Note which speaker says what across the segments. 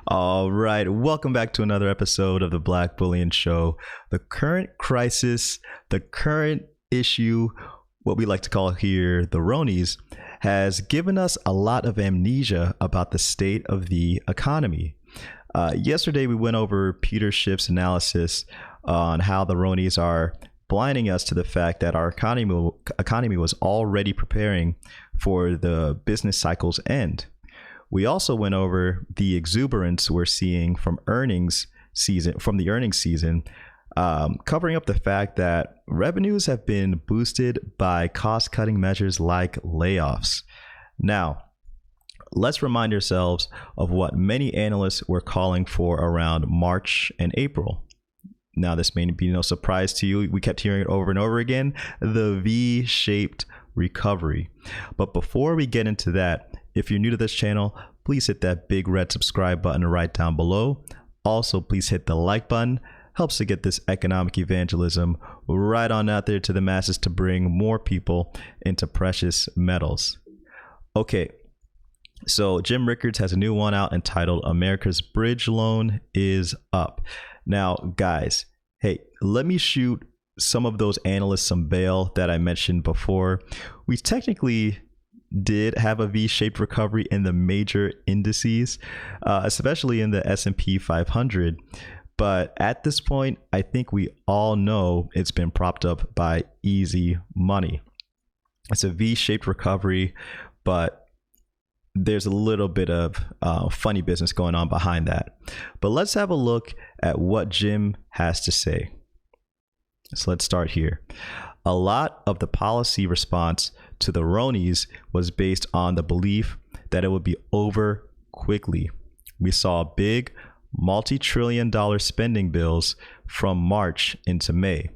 Speaker 1: All right, welcome back to another episode of the Black Bullion Show. The current crisis, the current issue, what we like to call here the Ronies, has given us a lot of amnesia about the state of the economy. Yesterday, we went over Peter Schiff's analysis on how the Ronies are blinding us to the fact that our economy was already preparing for the business cycle's end. We also went over the exuberance we're seeing from the earnings season, covering up the fact that revenues have been boosted by cost-cutting measures like layoffs. Now, let's remind ourselves of what many analysts were calling for around March and April. Now, this may be no surprise to you. We kept hearing it over and over again, the V-shaped recovery. But before we get into that, if you're new to this channel, please hit that big red subscribe button right down below. Also, please hit the like button. Helps to get this economic evangelism right on out there to the masses to bring more people into precious metals. Okay, so Jim Rickards has a new one out entitled America's Bridge Loan is Up. Now, guys, hey, let me shoot some of those analysts some bail that I mentioned before. We technically did have a V-shaped recovery in the major indices, especially in the S&P 500. But at this point, I think we all know it's been propped up by easy money. It's a V-shaped recovery, but there's a little bit of funny business going on behind that. But let's have a look at what Jim has to say. So let's start here. A lot of the policy response to the Ronies was based on the belief that it would be over quickly. We saw big multi-trillion-dollar spending bills from March into May.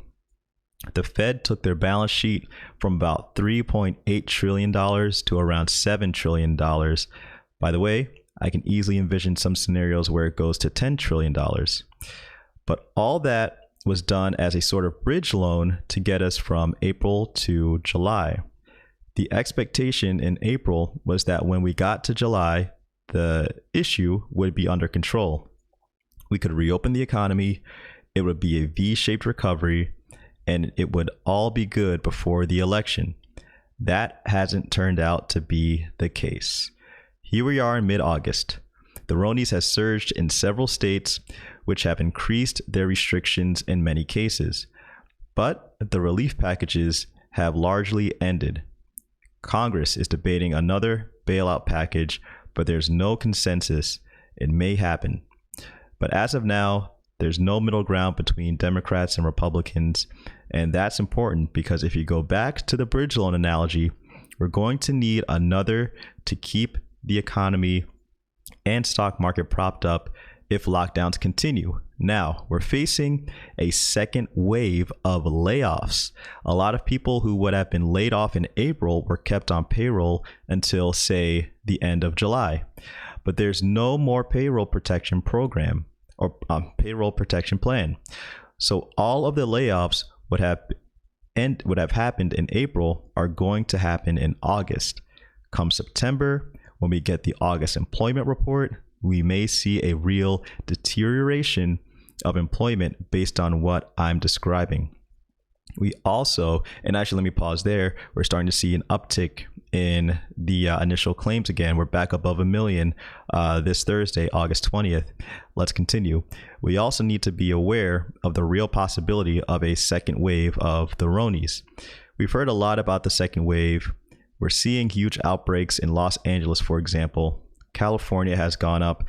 Speaker 1: The Fed took their balance sheet from about $3.8 trillion to around $7 trillion. By the way, I can easily envision some scenarios where it goes to $10 trillion. But all that was done as a sort of bridge loan to get us from April to July. The expectation in April was that when we got to July, the issue would be under control. We could reopen the economy, it would be a V-shaped recovery, and it would all be good before the election. That hasn't turned out to be the case. Here we are in mid-August. The Ronies has surged in several states, which have increased their restrictions in many cases. But the relief packages have largely ended. Congress is debating another bailout package, but there's no consensus. It may happen. But as of now, there's no middle ground between Democrats and Republicans. And that's important because if you go back to the bridge loan analogy, we're going to need another to keep the economy and stock market propped up if lockdowns continue. Now, we're facing a second wave of layoffs. A lot of people who would have been laid off in April were kept on payroll until, say, the end of July. But there's no more payroll protection program or payroll protection plan. So all of the layoffs would have happened in April are going to happen in August. Come September, when we get the August employment report, we may see a real deterioration of employment based on what I'm describing. We also, and actually let me pause there, we're starting to see an uptick in the initial claims again. We're back above 1 million this Thursday, August 20th. Let's continue. We also need to be aware of the real possibility of a second wave of the Ronies. We've heard a lot about the second wave. We're seeing huge outbreaks in Los Angeles, for example. California has gone up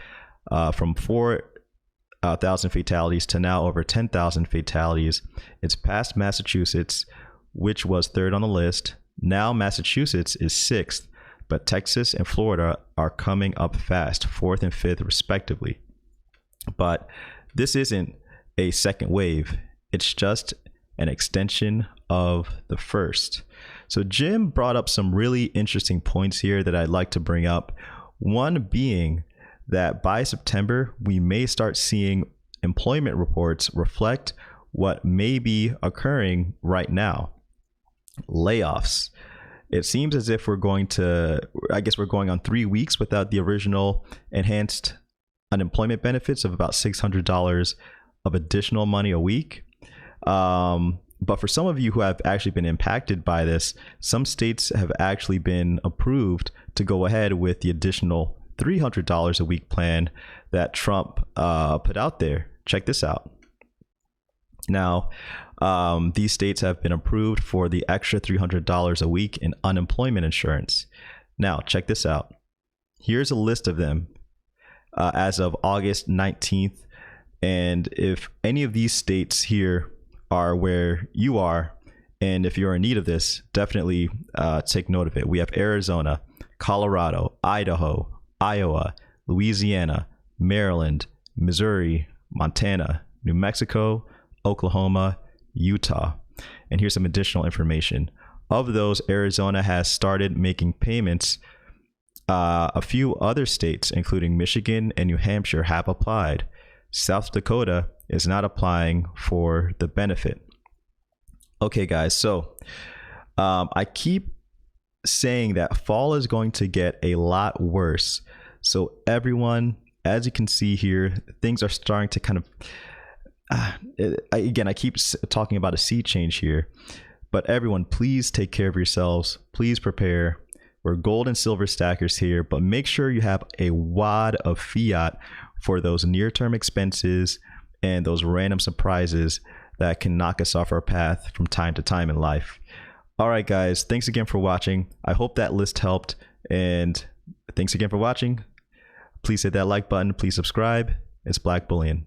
Speaker 1: from 4,000 fatalities to now over 10,000 fatalities. It's past Massachusetts, which was third on the list. Now Massachusetts is sixth, but Texas and Florida are coming up fast, fourth and fifth respectively. But this isn't a second wave. It's just an extension of the first. So Jim brought up some really interesting points here that I'd like to bring up. One being that by September, we may start seeing employment reports reflect what may be occurring right now. Layoffs. It seems as if we're going on 3 weeks without the original enhanced unemployment benefits of about $600 of additional money a week. But for some of you who have actually been impacted by this, some states have actually been approved to go ahead with the additional $300 a week plan that Trump put out there. Check this out. Now, these states have been approved for the extra $300 a week in unemployment insurance. Now, check this out. Here's a list of them as of August 19th. And if any of these states here are where you are, and if you're in need of this, definitely take note of it. We have Arizona, Colorado, Idaho, Iowa, Louisiana, Maryland, Missouri, Montana, New Mexico, Oklahoma, Utah. And here's some additional information. Of those, Arizona has started making payments. A few other states, including Michigan and New Hampshire, have applied. South Dakota is not applying for the benefit. Okay, guys, so I keep saying that fall is going to get a lot worse. So everyone, as you can see here, things are starting to kind of, again, I keep talking about a sea change here, but everyone, please take care of yourselves. Please prepare. We're gold and silver stackers here, but make sure you have a wad of fiat for those near-term expenses and those random surprises that can knock us off our path from time to time in life. All right, guys, thanks again for watching. I hope that list helped, and thanks again for watching. Please hit that like button. Please subscribe. It's Black Bullion.